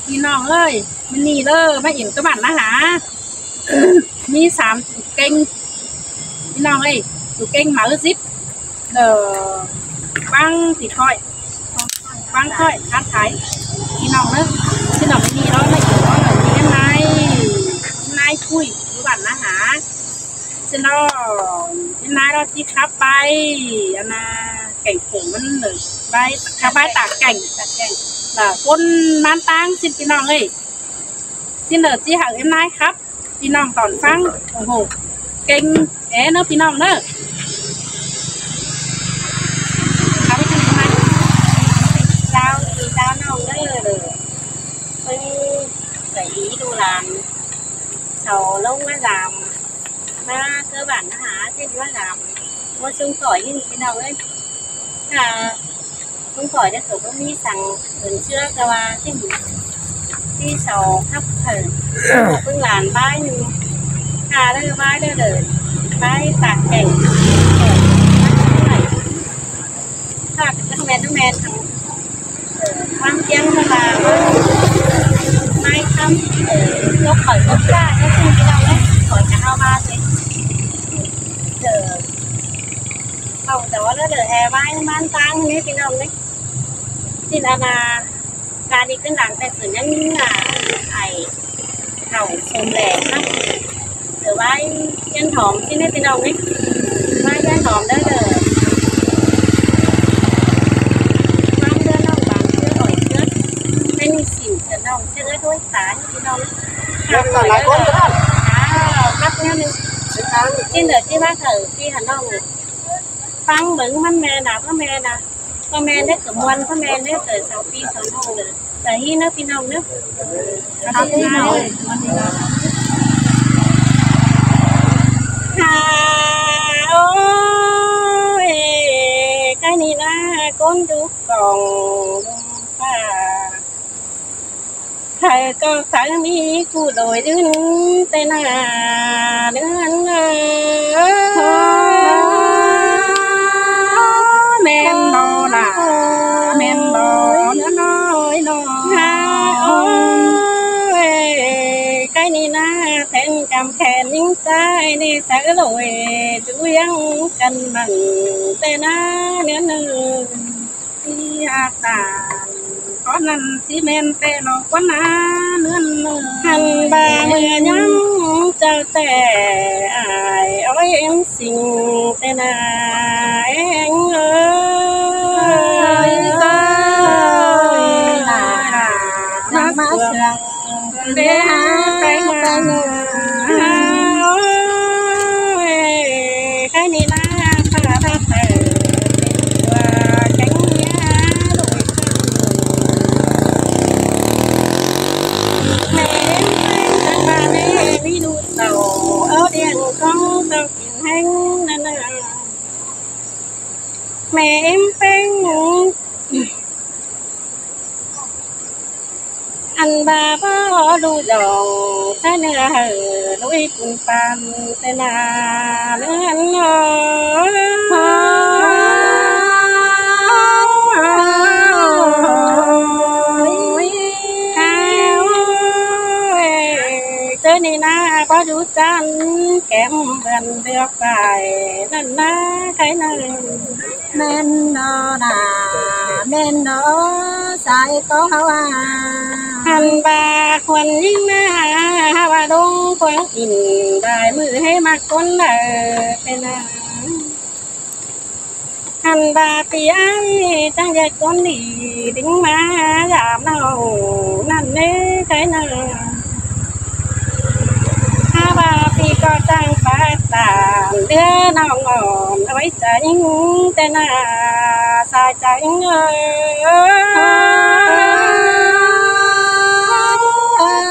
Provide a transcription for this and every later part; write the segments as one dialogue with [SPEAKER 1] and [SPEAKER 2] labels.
[SPEAKER 1] พี่น้องเอ้ยมันนี่เด้อมาอิ่มกระบันนะหามี3จุดเก่งพี่น้องเอ้ยจุดเก่งหมาซิปบางติดค่อยบางค่อยคัดขายพี่น้องเนอะพี่น้องไม่มีแล้วไม่อยู่แล้วเลยมีนายคุยกระบันนะหาฉันรอเป็นนายเราที่ขับไปอันน่ะแก่งผงมันเลยใบขับใบตากแก่งคนมันตังสิพี่น้องเอ้ยสิเนอที่หางเอ็มนายครับพี่น้องตอนฟังโอ้โหเก่งเนอะพี่น้องเนอะเขาไม่ทำยังไงเจ้าน้องเด้อเลยเพิ่งใส่ดูลานเสาลงมาlàm mà cơ bản là hả thế thì làm mua xung khỏi như thế nào ấy xung khỏi để thử có miสั่งตื่นเชื่อแต่ว่าที่สองทับเถิดเพิ่งหลานบ้านนึงได้บ้านได้เลยบ้านตากแก่งถ้าทั้งแมนทั้งความเที่ยงเวลาไม่ทำยกข่อยยกได้ก็ซึ่งที่เราได้ข่อยจะเอามาเลยkhông đó là đợi hè vai man tăng như thế nào đấy thì là ra đi cái làng tay thử nhân là ai thầu xôm lẻ đó từ vai nhân thòm xin thế nào đấy vai nhân thòm đó là mang đưa nó bằng chưa hỏi trước bên xỉn chân đồng chưa ấy thôi tá như thế nào đấy còn lại con nữa cắt nhau đi trên đời trên bác thử khi hẳn đông nàyฟังเบิ่งมันแม่น่ะพ่อแม่น่ะพ่อแม่ได้กับมวลพ่อแม่ได้เกิด2 ปี 2 ห้องเลยแต่ฮี่เนาะพี่น้องเนาะเอาที่น้อยโอ้ยใกล้นี่นะก้นดูกล่องป้าใครก็ครั้งนี้กูโดยดึงแต่หน้าเดือนแม่นบ่ล่ะแม่นบ่เนื้อน้อยน้อยโอ้ยใกล้นี่นะแทนกำแขนยิ่งใจนี่สักลอยจุยังกันมันแต่หน้าเนื้อหนึ่งที่อาตาเพราะนั้นสิแม่นแต่หลอกว่านาเนื้อหนึ่งหันบาเมื่อยังเจ้าแต่อายเอาเอ็มสิ่งแต่หน้าเองมาเสียงเดียไปมาแค่นี้นะพาไปเถิดว่าแข็งยาโดยแม่เป็นมาแม่วิดูเต่าเอาเดียนของเต่ากินแห้งนั่นน่ะแม่เป็นอันบาพ่อดูดองถ้าเนื้อเหอลุยปุ่นปันแต่นาเนื้อหนอเจอนี่นะก็ดูจันแก้มเบือนเดือกไปนั่นนะใครนั่นแม่นนอดาแม่นนอสายก็ฮาวาหันบาควันยิ่งหน้าฮาวาดงควันอินได้มือให้มาคนเป็นหันบาปีไอ้จังใหญ่คนดีดิ้งมาหยาบเน่านั่นเน่ใครนั่นฮาวาปีก็จังปาตาเดือน้องอ่อนเอาไว้ใจยิ่งแต่หน้าสายใจยิ่ง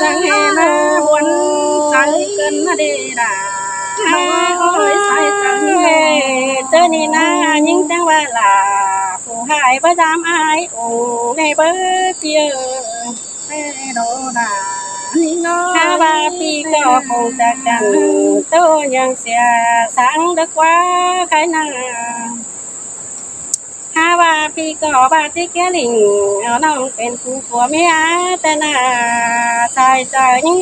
[SPEAKER 1] จังเฮมาวนจังเกินมาดีด่าโอ้ยสายจังเฮเจอนี่นะยิ่งจังว่าล่ะผู้หายประจำอายโอ้ในเบอร์เตียไม่โดด่าถ้าว่าพี่ก็คงจะกันตัวยังเสียสังดึกว่าใครน่ะห ถ้าว่าพี่ก็บาจิแกลิงเอาน้องเป็นผู้ผัวเมียแต่น่าใส่ใจยิ่ง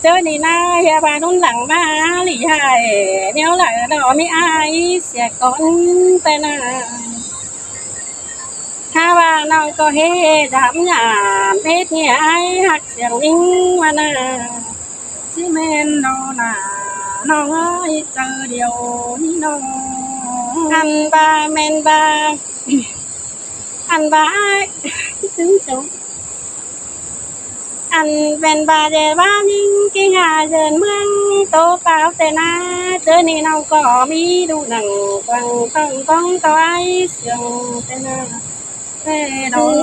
[SPEAKER 1] เจอนี่นาอย่าบานุ่นหลังมาหลีหายเดี๋ยวหลังดอไม่อายเสียก่อนแต่น่าถ้าว่าน้องก็เฮ็ดดำหยามเฮ็ดเนี่ยไอ้หักเสียงลิงมานาที่แม่นน้องน่ะน้องเอ้ยเจอเดียวนี่น้องอันบาแม่นบาอันบาถึงสูงอันเป็นบาเดว่านิ่งกี่หาเดินเมืองโตเปล่าแต่นาเจอนี่น้องก็มีดูหนังกวางต้องต่อไอ้เสียงแต่นาที่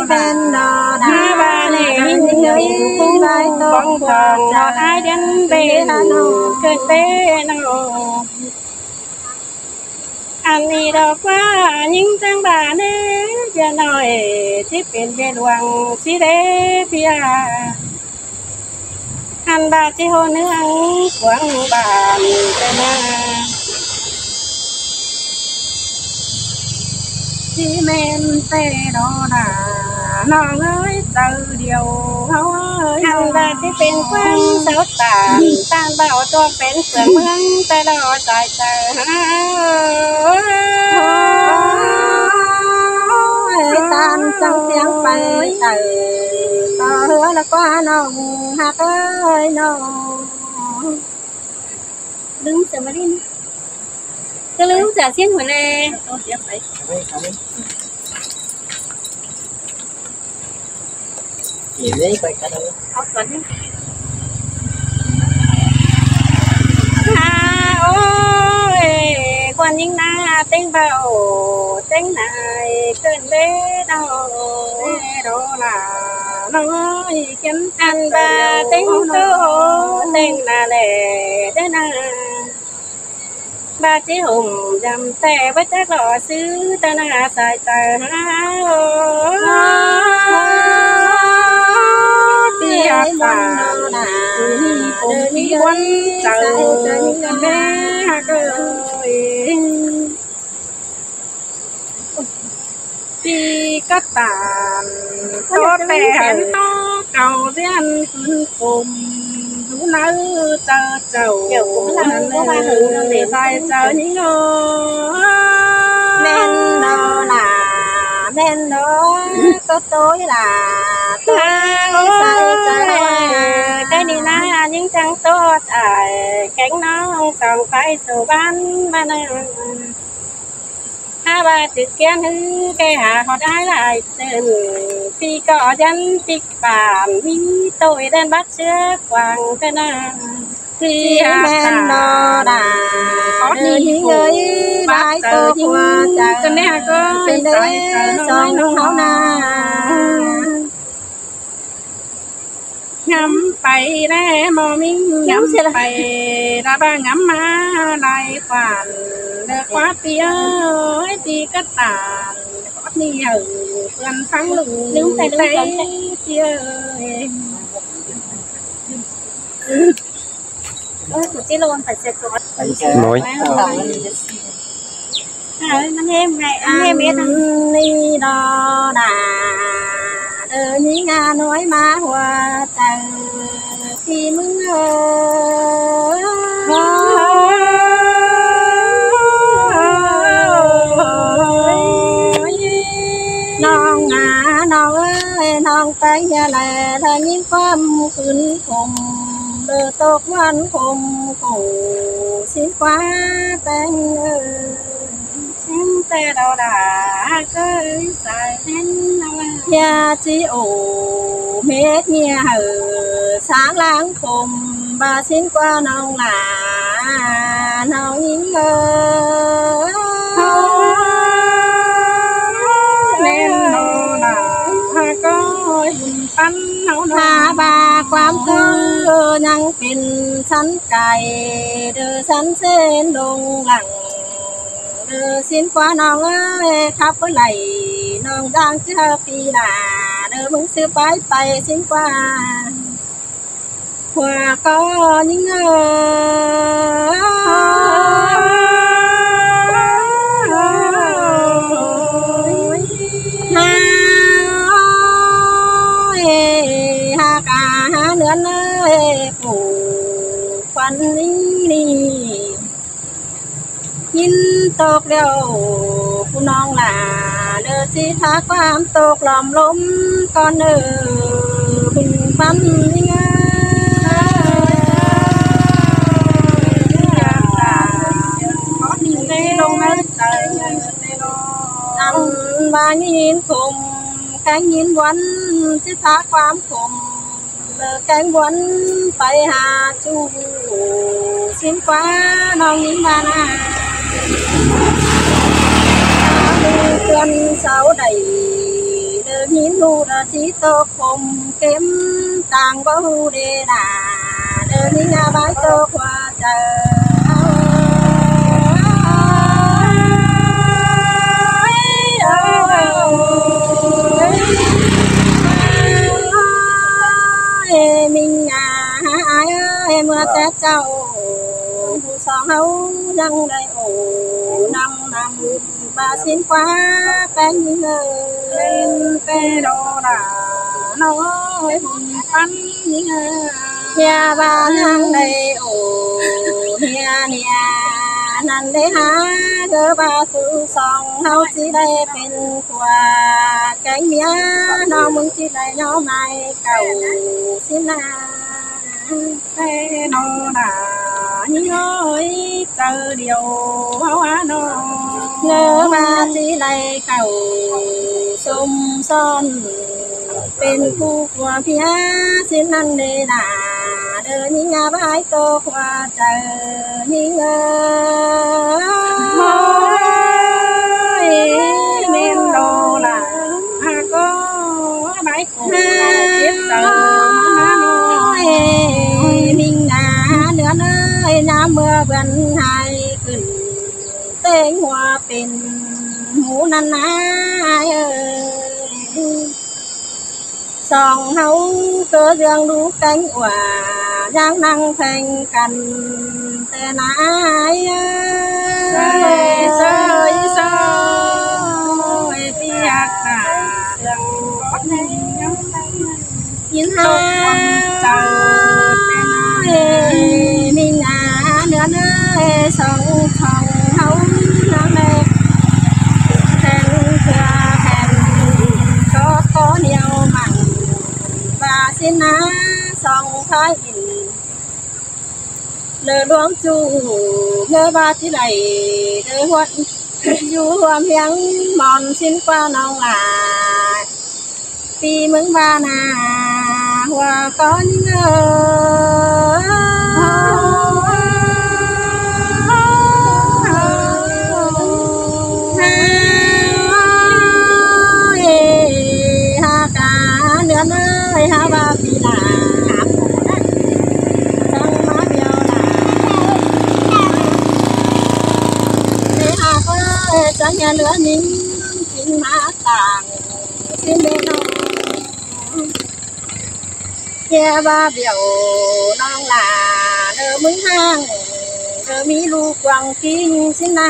[SPEAKER 1] เป็นดอดาบาเล่หินเงยใบตองทองดอดไอเดนเบนเกิดเบนอันนี้ดอกว่ายิ่งจังบาเน่จะหน่อยที่เป็นเบลวงสิเดเปียอันบาจิโฮเนื้องขวางบานแต่นาที่เมนเตโดนาน้องเอ้ยเจอเดียวเขาเอ้ยอันบาที่เป็นกว้างเสาตาตานเบาตัวเป็นเสือเมืองแต่ดอใจเจอตามจังเสียงไปเจอต่อเหือแล้วก็น้องหักเอ้ยน้องลืมเสียมาดิก็ลืมเสียเสียงหัวเลยต้องเสียไป
[SPEAKER 2] gì đấy quay cả đâu
[SPEAKER 1] học tuần ôi quan những na tiếng vào tiếng này cơn bế đâu là nó ơi kiếm ăn ba tiếng tô tiếng là lệ thế nào ba chí hùng dầm tè với chắc lọ xứ ta na xài trời tia tà đi quấn trời bé ơi đi cắt tàn có tèn nó cầu riêng cùng đủ nấu chờ chầu cũng là có ba hương để sai chờ những người men đó là men đó có tối là cái đi na những trăng tốt ở cánh nó sòng phải sầu bán mà ha ba từ kiến hư cái hạ họ đái lại tên phi cọ dân phi bản mi tôi đang bắt chước quàng thế nào khi men đó đã có đi người bái tô qua cho nên có bên đấy sòng nó na ngắm bay ra mò mình ngắm bay ra ba ngắm má lại khoản được quá tía ơi tía cắt tàn có nhiều gần phăng lùng đứng tay tía ơi một chiếc lon phải sạch rồi
[SPEAKER 2] mối
[SPEAKER 1] anh em này anh em biết đi đo đà những nga nói má hoa tầng khi mừng non ngà non ơi non tay nhà lè thơ những con khuyên cùng đưa tốt văn cùng cùng xin quá tên xin tê đâu đã cưới xài đến nhà chỉ ủ hết nhà hở sáng láng cùng bà xin qua nông là nông những nên nó là có ăn hà bà quan tư nhang pin sắn cày đưa sắn sen đông lặng xin qua nông ơi khắp với này nông đang chơi phi là đỡ mừng sư bay xin qua hòa có những nữa nơi phủ quan đi nhìn tộc đều phụ non là đỡ chỉ thác quan tộc làm lốm con ở bình văn ăn và nhìn cùng cánh nhìn quấn chỉ thác quan cùng cánh quấn phải hà chu xin quá non những ba na tuần sáu đầy đỡ nhìn lu đỡ chỉ tô cùng kiếm tàng có hu đề đà đỡ nhìn nhà bái tô qua chờ mình ai ơi mưa tết châu song hấu răng đầy ổ năm năm ba xin quá cánh lên cái đồ đà nói hùng phấn nhà ba răng đầy ổ nhà nhà năn để há cơ ba sự song hấu chỉ đây bên qua cánh mía nó mừng chỉ đây nó mai cầu xin na cái nó đã nhớ chờ điều hoa nó nhớ ba chỉ đây cầu sông son bên khu của phía xin ăn để đà đỡ những nhà bãi tô qua chờ những nên đồ là có bãi cổ tiếp chờ mình nữa nơi nam mưa gần hai cửu tên hoaเป็นhú năn ai ơi song hấu cơ dương đu cánh quả giang năng thành cần tên ai ơi sơi biết cả dương có nên nhìn hai mình nữa nơi song song hấu nắng đẹp thành qua thành có nhiều mặn và xin ná song thái lỡ đoán chu ngơ ba chỉ này đỡ huận du huầm hiếng mòn xin qua nông là vì mừng ba na hòa có những ha cả nữa nơi ha ba vì là trong má biểu là để ha có cho nhà lửa nín kín má tàng xin bên nó kia ba biểu non là đỡ mừng hang đỡ mi lu quăng kinh xin na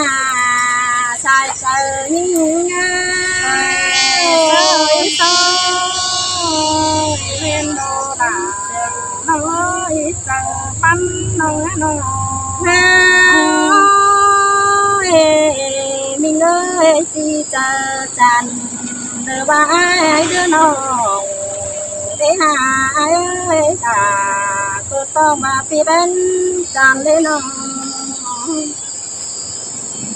[SPEAKER 1] sai sai những lên đồ đà nói chờ bắn nói mình ơi đi chờ tràn đỡ ba ai đứa nó để hai ơi cả cô to mà phi bên tràn lên nó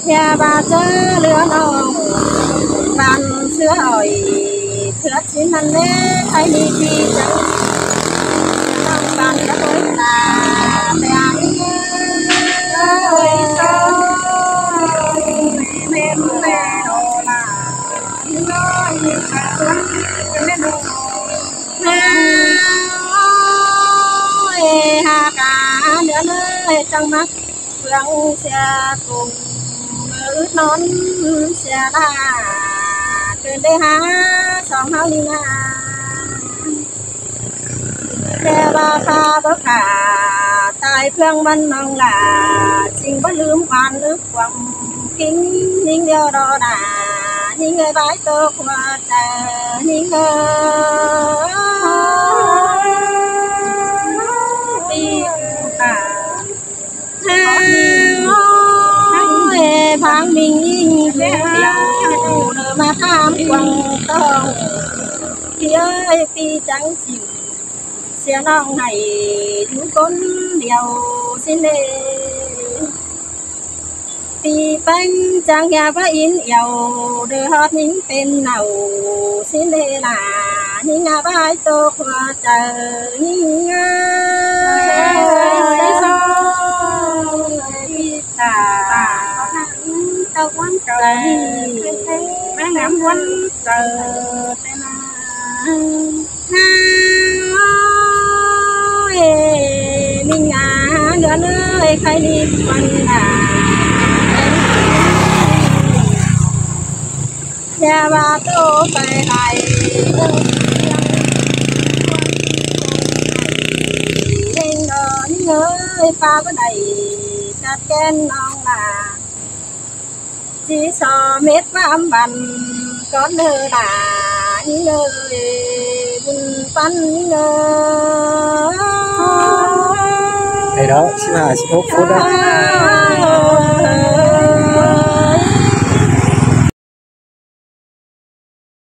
[SPEAKER 1] nhà bà chớ lửa nó bàn sữa hỏi thưa chín ăn lễ thay đi phi chẳng bàn đã tối là mẹ ơi sao nên mẹ đồ là nói như cả tuấn nên đồ ha cả nữa nơi trong mắt phương xe cùng ướt nón xe là trên đây há song hao đi na แต่ว่าข้าบ่ขาตายเพื่องมันน้องหลาจริงบ่ลืมความนึกความกินยิ่งเดียวรอดายิ่งเงยบายตัวกว่าใจยิ่งเงยปีตาพังมิงยิ่งเดียวเดินมาทำกวางต้องพี่เอ้ยปีจังสิวเสียน้องให้ดูคนเดียวสิเนปีเป็นจังอยากว่าอินเอวเดือดนิ่งเป็นเหนาสิเนล่ะนิ่งอาบายตัวขวาเจอนิ่งอาโซพี่ตาตะวันเจอแม่น้ำวันเจอแต่นามิงาเดือนเอ้ยใครดีวันน่ะอย่าว่าโตไปไหนเองเดินเอ้ยฟ้าก็ได้จัดแกนน้องล่ะchỉ so mét vám bành có nơ đà như nơ bùn văn như nơ
[SPEAKER 2] Đây đó, 15-16 phút đó.